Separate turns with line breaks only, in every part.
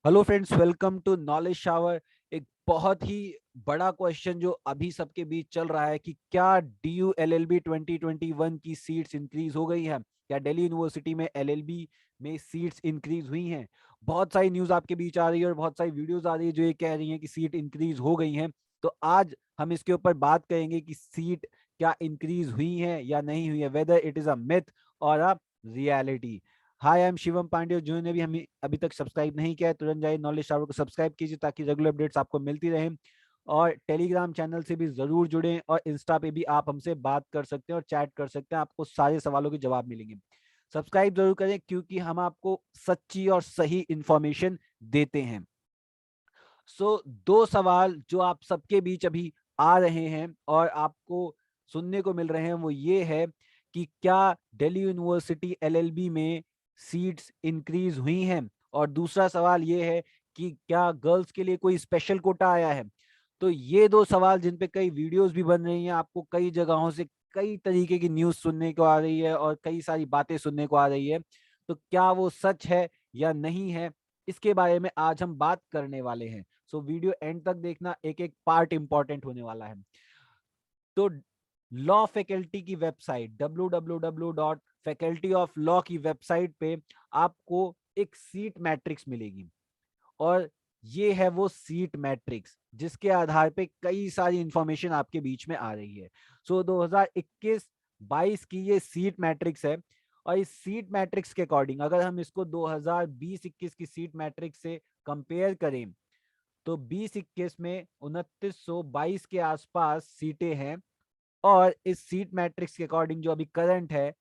Hello friends, welcome to knowledge shower. एक बहुत ही बड़ा क्वेश्चन जो अभी सबके बीच चल रहा है कि क्या DU LLB 2021 की सीट्स इंक्रीज हो गई हैं? क्या दिल्ली यूनिवर्सिटी में LLB में सीट्स इंक्रीज हुई हैं? बहुत सारी न्यूज आपके बीच आ रही है और बहुत सारी वीडियोस आ रही है जो ये कह रही हैं कि सीट इंक्रीज हो गई हैं। तो आज हम इसके ऊपर बात करेंगे कि सीट क्या इंक्रीज हुई है या नहीं हुई है, whether it is a myth और a reality. Hi, I am Shivam Pandey. जिन्होंने भी हमें अभी तक सब्सक्राइब नहीं किया है तुरंत जाइए नॉलेज शावर को सब्सक्राइब कीजिए ताकि रेगुलर अपडेट्स आपको मिलती रहे। और टेलीग्राम चैनल से भी जरूर जुड़ें और इंस्टा पे भी आप हमसे बात कर सकते हैं और चैट कर सकते हैं, आपको सारे सवालों के जवाब मिलेंगे। सब्सक्राइब जरूर करें क्योंकि हम आपको सच्ची और सही इंफॉर्मेशन देते हैं। दो सवाल जो आप सबके बीच अभी आ रहे हैं और आपको सुनने को मिल रहे हैं वो ये है कि क्या दिल्ली यूनिवर्सिटी LLB में सीट्स इंक्रीज हुई हैं, और दूसरा सवाल ये है कि क्या गर्ल्स के लिए कोई स्पेशल कोटा आया है। तो ये दो सवाल जिन पे कई वीडियोस भी बन रही हैं, आपको कई जगहों से कई तरीके की न्यूज सुनने को आ रही है और कई सारी बातें सुनने को आ रही है, तो क्या वो सच है या नहीं है, इसके बारे में आज हम बात करने वाले हैं। वीडियो एंड तक देखना, एक एक पार्ट इंपॉर्टेंट होने वाला है। तो लॉ फैकल्टी की वेबसाइट www.facultyoflaw की वेबसाइट पे आपको एक सीट मैट्रिक्स मिलेगी, और ये है वो सीट मैट्रिक्स जिसके आधार पे कई सारी इंफॉर्मेशन आपके बीच में आ रही है। 2021-22 की ये सीट मैट्रिक्स है, और इस सीट मैट्रिक्स के अकॉर्डिंग अगर हम इसको 2020-21 की सीट मैट्रिक्स से कंपेयर करें तो 20-21 में 2922 के आसपास सीटें हैं, और इस सीट मैट्रिक्स के अकॉर्डिंग जो अभी करंट है,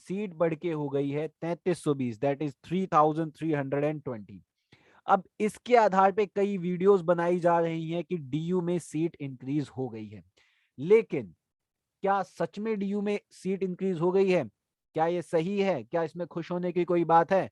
सीट बढ़ के हो गई है 3320, दैट इज 3320। अब इसके आधार पे कई वीडियोस बनाई जा रही हैं कि DU में सीट इंक्रीज हो गई है, लेकिन क्या सच में DU में सीट इंक्रीज हो गई है? क्या ये सही है? क्या इसमें खुश होने की कोई बात है?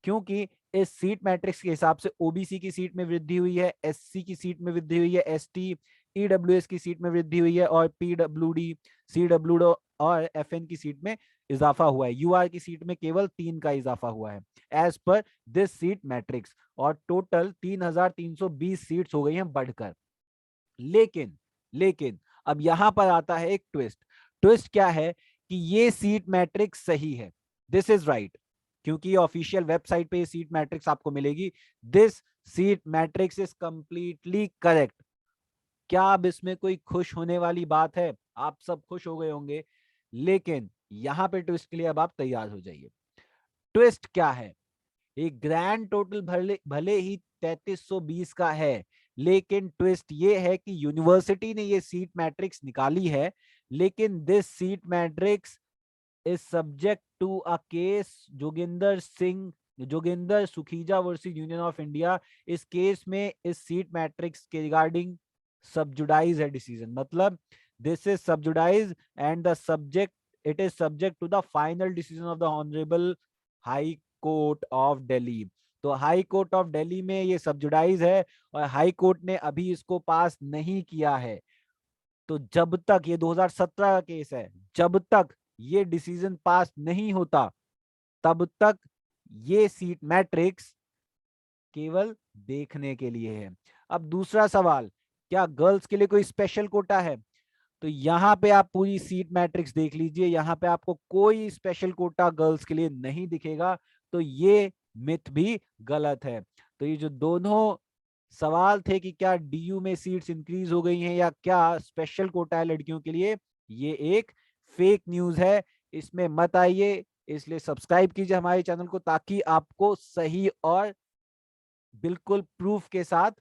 क्योंकि इस सीट मैट्रिक्स के हिसाब से OBC की सीट में वृद्धि हुई है, SC की सीट में वृद्धि हुई है, ST EWS की सीट में वृद्धि हुई है, और PWD CWD और FN की सीट में इजाफा हुआ है। UR की सीट में केवल 3 का इजाफा हुआ है as per this seat matrix, और टोटल 3320 सीट्स हो गई हैं बढ़कर। लेकिन लेकिन अब यहां पर आता है एक ट्विस्ट। ट्विस्ट क्या है कि ये सीट मैट्रिक्स सही है, दिस इज राइट, क्योंकि ऑफिशियल वेबसाइट पे ये सीट मैट्रिक्स आपको मिलेगी। This seat matrix is completely correct. क्या अब इसमें कोई खुश होने वाली बात है? आप सब खुश हो गए होंगे, लेकिन यहां पे ट्विस्ट के लिए अब आप तैयार हो जाइए। ट्विस्ट क्या है? एक ग्रैंड टोटल भले भले ही 3320 का है, लेकिन ट्विस्ट ये है कि यूनिवर्सिटी ने ये सीट मैट्रिक्स निकाली है, लेकिन this seat matrix is subject to a case Joginder Sukhija versus Union of India. इस केस में इस सीट मैट्रिक्स के रिगार्डिंग सबजुडाइज है डिसीजन, मतलब this is sub judice and the subject it is subject to the final decision of the honourable High Court of Delhi. तो High Court of Delhi में ये सबजुडाइज है, और हाई कोर्ट ने अभी इसको पास नहीं किया है। तो जब तक ये 2017 का केस है, जब तक ये डिसीजन पास नहीं होता तब तक ये सीट मैट्रिक्स केवल देखने के लिए है। अब दूसरा सवाल, क्या गर्ल्स के लिए कोई स्पेशल कोटा है? तो यहाँ पे आप पूरी सीट मैट्रिक्स देख लीजिए, यहाँ पे आपको कोई स्पेशल कोटा गर्ल्स के लिए नहीं दिखेगा। तो ये मिथ भी गलत है। तो ये जो दोनों सवाल थे कि क्या DU में सीट्स इंक्रीज हो गई हैं या क्या स्पेशल कोटा है लड़कियों के लिए, ये एक फेक न्यूज है, इसमें मत आइए। इसलिए सब्सक्राइब कीजिए हमारे चैनल को ताकि आपको सही और बिल्कुल प्रूफ के साथ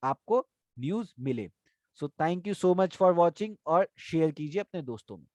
आपको न्यूज मिले। So thank you so much for watching, और शेयर कीजिए अपने दोस्तों में।